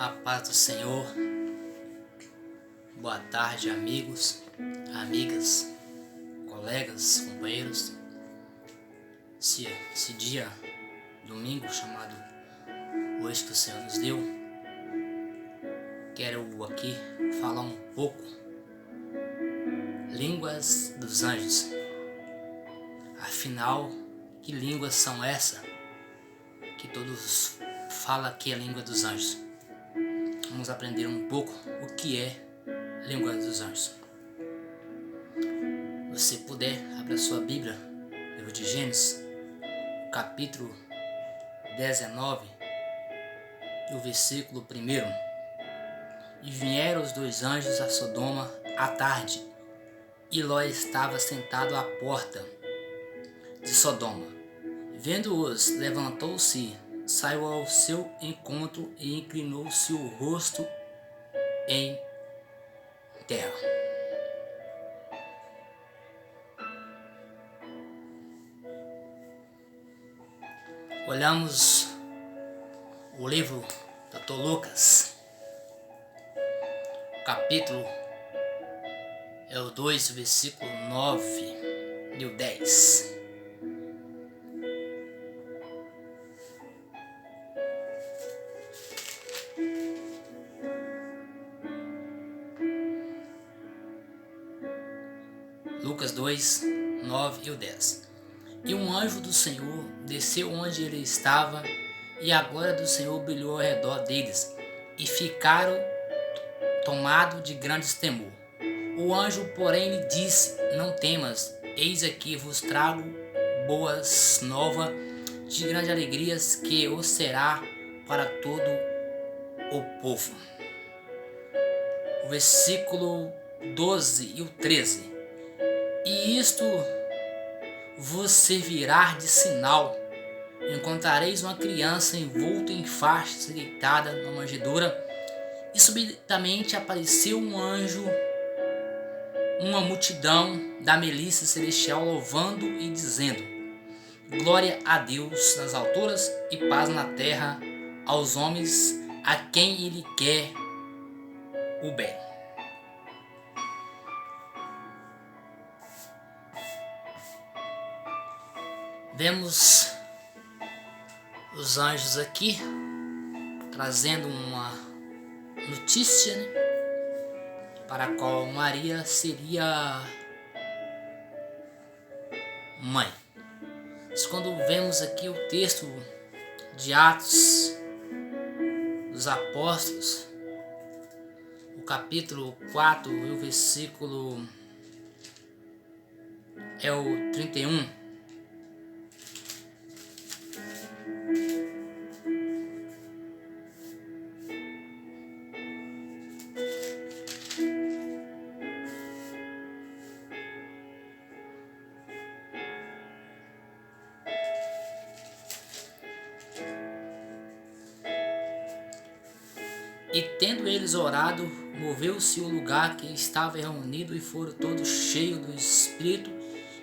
A paz do Senhor. Boa tarde, amigos, amigas, colegas, companheiros. Esse dia, domingo, chamado Hoje que o Senhor nos deu, quero aqui falar um pouco línguas dos anjos. Afinal, que línguas são essas que todos falam que é a língua dos anjos? Vamos aprender um pouco o que é língua dos anjos. Se você puder, abra sua Bíblia, livro de Gênesis, capítulo 19, e o versículo 1. E vieram os dois anjos a Sodoma à tarde, e Ló estava sentado à porta de Sodoma. Vendo-os, levantou-se, saiu ao seu encontro e inclinou-se o rosto em terra. Olhamos o livro do Dr. Lucas, capítulo é o 2, versículo 9 e o 10. Lucas 2, 9 e o 10. E um anjo do Senhor desceu onde ele estava, e a glória do Senhor brilhou ao redor deles, e ficaram tomados de grande temor. O anjo, porém, lhe disse: Não temas, eis aqui vos trago boas novas de grande alegria, que o será para todo o povo. O versículo 12 e o 13. E isto vos servirá de sinal: encontrareis uma criança envolta em faixas e deitada na manjedoura. E subitamente apareceu um anjo, uma multidão da milícia celestial, louvando e dizendo: Glória a Deus nas alturas e paz na terra aos homens a quem ele quer o bem. Vemos os anjos aqui trazendo uma notícia, para a qual Maria seria mãe. Mas quando vemos aqui o texto de Atos dos Apóstolos, o capítulo 4 e o versículo é o 31. E tendo eles orado, moveu-se o lugar que estava reunido, e foram todos cheios do Espírito,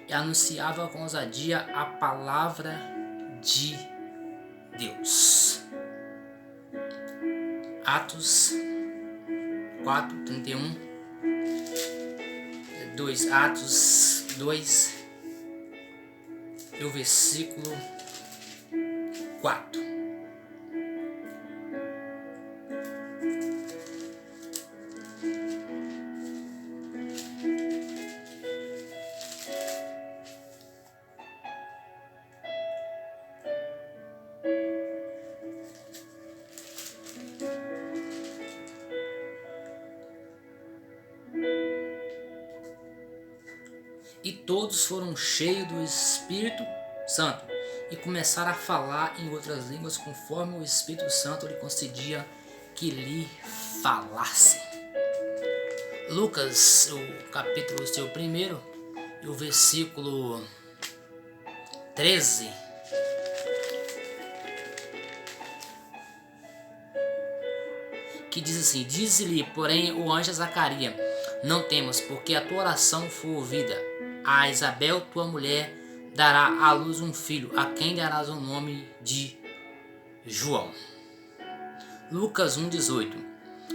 e anunciavam com ousadia a palavra de Deus. Atos 4, 31. 2 Atos 2 e o versículo 4. E todos foram cheios do Espírito Santo e começaram a falar em outras línguas, conforme o Espírito Santo lhe concedia que lhe falassem. Lucas, o capítulo seu 1 e o versículo 13. Que diz assim: Diz-lhe, porém, o anjo a Zacarias: Não temas, porque a tua oração foi ouvida. A Isabel, tua mulher, dará à luz um filho, a quem darás o nome de João. Lucas 1,18.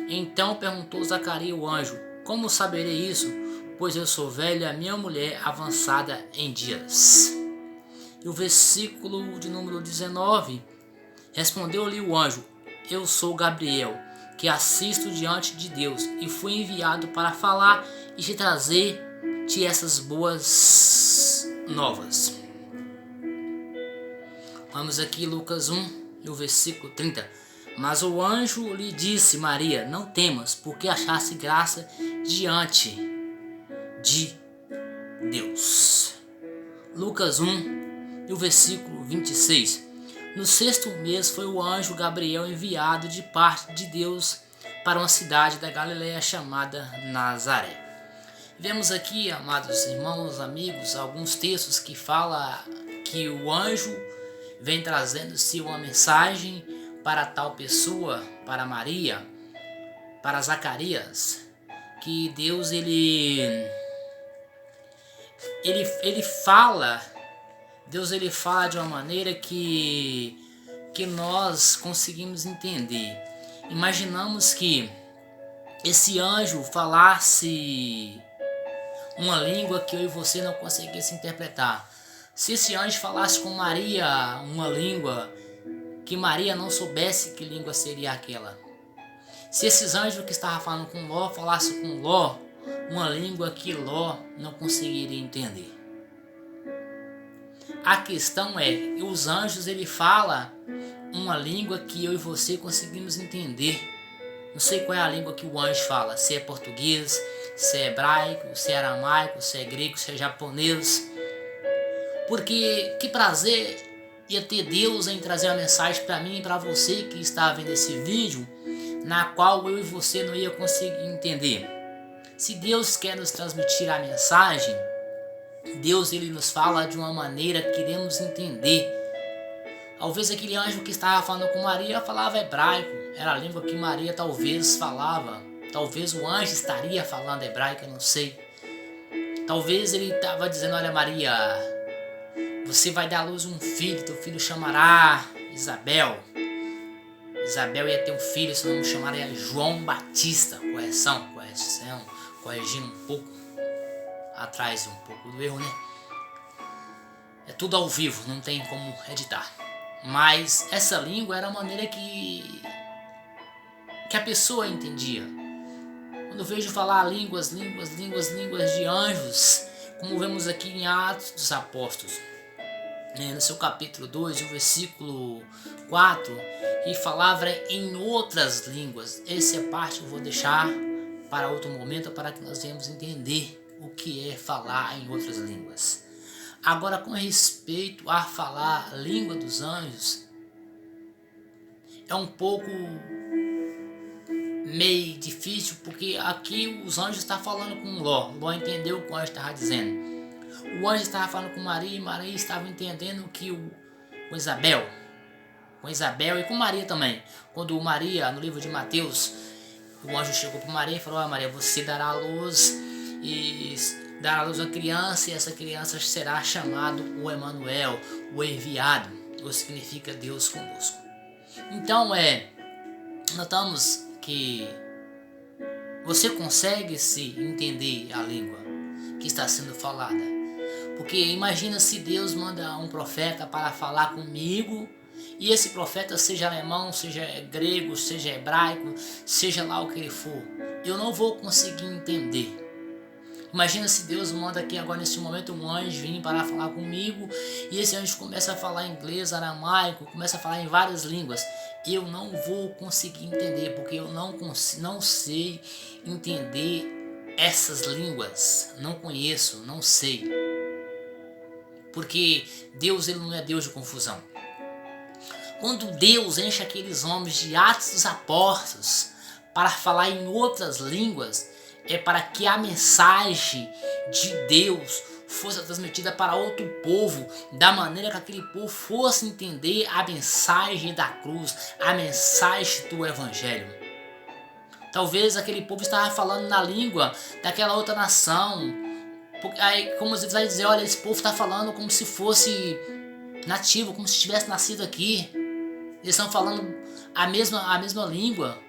Então perguntou Zacarias o anjo: Como saberei isso? Pois eu sou velho e a minha mulher avançada em dias. E o versículo de número 19. Respondeu-lhe o anjo: Eu sou Gabriel, que assisto diante de Deus, e fui enviado para falar e te trazer-te essas boas novas. Vamos aqui, Lucas 1, e o versículo 30. Mas o anjo lhe disse: Maria, não temas, porque achaste graça diante de Deus. Lucas 1, e o versículo 26. No 6º mês foi o anjo Gabriel enviado de parte de Deus para uma cidade da Galileia chamada Nazaré. Vemos aqui, amados irmãos, amigos, alguns textos que falam que o anjo vem trazendo-se uma mensagem para tal pessoa, para Maria, para Zacarias, que Deus ele fala, Deus ele fala de uma maneira que nós conseguimos entender. Imaginamos que esse anjo falasse uma língua que eu e você não conseguisse interpretar. Se esse anjo falasse com Maria uma língua que Maria não soubesse que língua seria aquela. Se esses anjos que estavam falando com Ló falassem com Ló uma língua que Ló não conseguiria entender. A questão é, os anjos ele fala uma língua que eu e você conseguimos entender. Não sei qual é a língua que o anjo fala, se é português, se é hebraico, se é aramaico, se é grego, se é japonês. Porque que prazer ia ter Deus em trazer uma mensagem para mim e para você que está vendo esse vídeo, na qual eu e você não ia conseguir entender. Se Deus quer nos transmitir a mensagem, Deus ele nos fala de uma maneira que queremos entender. Talvez aquele anjo que estava falando com Maria falava hebraico, era a língua que Maria talvez falava. Talvez o anjo estaria falando hebraico, eu não sei. Talvez ele estava dizendo: olha Maria, você vai dar à luz um filho, teu filho chamará Isabel. Isabel ia ter um filho, seu nome chamaria João Batista. Corrigindo um pouco atrás um pouco do erro, né? É tudo ao vivo, não tem como editar. Mas essa língua era a maneira que a pessoa entendia. Quando eu vejo falar línguas de anjos, como vemos aqui em Atos dos Apóstolos, no seu capítulo 2, o versículo 4, e falava em outras línguas. Essa parte eu vou deixar para outro momento, para que nós venhamos entender o que é falar em outras línguas. Agora, com respeito a falar a língua dos anjos, é um pouco meio difícil, porque aqui os anjos estão falando com Ló. Ló entendeu o que o anjo estava dizendo. O anjo estava falando com Maria e Maria estava entendendo que com Isabel e com Maria também. Quando Maria, no livro de Mateus, o anjo chegou para Maria e falou: Maria, você dará à luz uma criança, e essa criança será chamado o Emanuel, o enviado, ou significa Deus conosco. Então notamos que você consegue se entender a língua que está sendo falada. Porque imagina se Deus manda um profeta para falar comigo, e esse profeta seja alemão, seja grego, seja hebraico, seja lá o que ele for, eu não vou conseguir entender. Imagina se Deus manda aqui agora nesse momento um anjo vir para falar comigo, e esse anjo começa a falar inglês, aramaico, começa a falar em várias línguas. Eu não vou conseguir entender, porque eu não sei entender essas línguas. Não conheço, não sei. Porque Deus ele não é Deus de confusão. Quando Deus enche aqueles homens de Atos dos Apóstolos para falar em outras línguas, é para que a mensagem de Deus fosse transmitida para outro povo, da maneira que aquele povo fosse entender a mensagem da cruz, a mensagem do Evangelho. Talvez aquele povo estava falando na língua daquela outra nação. Aí, como você vai dizer, olha, esse povo está falando como se fosse nativo, como se tivesse nascido aqui. Eles estão falando a mesma língua.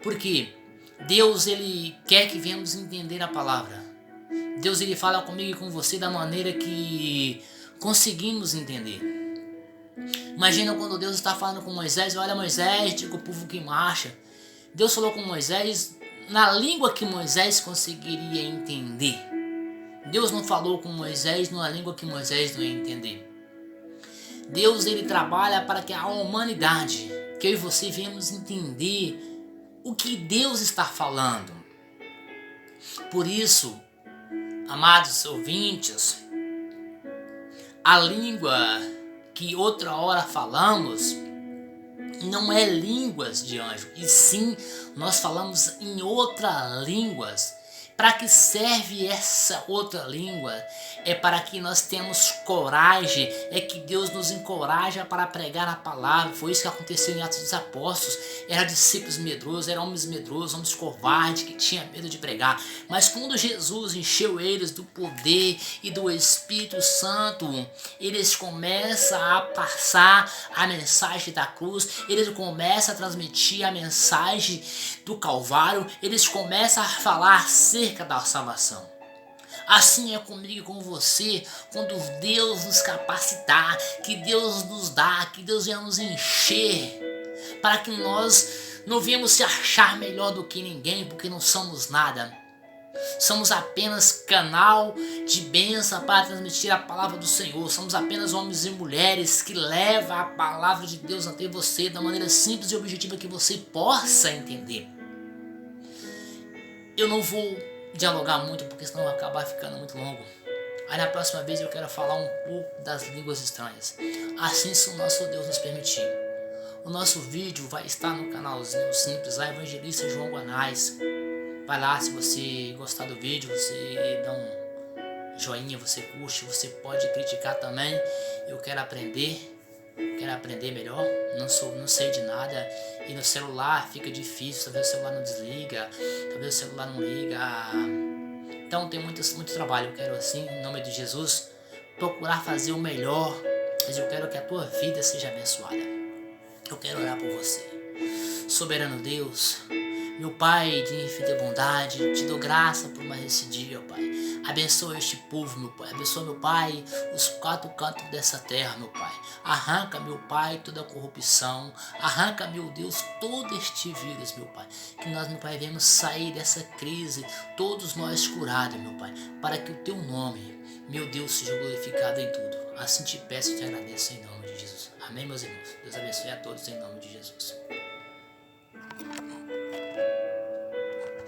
Porque Deus, ele quer que venhamos entender a palavra. Deus, ele fala comigo e com você da maneira que conseguimos entender. Imagina quando Deus está falando com Moisés: olha, Moisés, diga o povo que marcha. Deus falou com Moisés na língua que Moisés conseguiria entender. Deus não falou com Moisés numa língua que Moisés não ia entender. Deus, ele trabalha para que a humanidade, que eu e você venhamos entender o que Deus está falando. Por isso, amados ouvintes, a língua que outra hora falamos não é línguas de anjo, e sim nós falamos em outras línguas. Para que serve essa outra língua? É para que nós tenhamos coragem, é que Deus nos encoraja para pregar a palavra. Foi isso que aconteceu em Atos dos Apóstolos. Eram discípulos medrosos, eram homens covardes que tinham medo de pregar. Mas quando Jesus encheu eles do poder e do Espírito Santo, eles começam a passar a mensagem da cruz, eles começam a transmitir a mensagem do Calvário, eles começam a falar acerca da salvação. Assim é comigo e com você, quando Deus nos capacitar, que Deus nos dá, que Deus venha nos encher, para que nós não venhamos se achar melhor do que ninguém, porque não somos nada. Somos apenas canal de bênção para transmitir a palavra do Senhor. Somos apenas homens e mulheres que levam a palavra de Deus até você da maneira simples e objetiva que você possa entender. Eu não vou dialogar muito, porque senão vai acabar ficando muito longo. Aí na próxima vez eu quero falar um pouco das línguas estranhas. Assim, se o nosso Deus nos permitir. O nosso vídeo vai estar no canalzinho simples lá, Evangelista João Guanais. Vai lá, se você gostar do vídeo, você dá um joinha, você curte, você pode criticar também. Eu quero aprender melhor, não sei de nada, e no celular fica difícil, talvez o celular não desliga, talvez o celular não liga, então tem muito trabalho. Eu quero, assim, em nome de Jesus, procurar fazer o melhor, mas eu quero que a tua vida seja abençoada. Eu quero orar por você. Soberano Deus, meu Pai de infinita bondade, te dou graça por mais esse dia, Pai. Abençoa este povo, meu Pai. Abençoa, meu Pai, os 4 cantos dessa terra, meu Pai. Arranca, meu Pai, toda a corrupção. Arranca, meu Deus, todo este vírus, meu Pai. Que nós, meu Pai, venhamos sair dessa crise, todos nós curados, meu Pai. Para que o teu nome, meu Deus, seja glorificado em tudo. Assim te peço e te agradeço em nome de Jesus. Amém, meus irmãos. Deus abençoe a todos em nome de Jesus.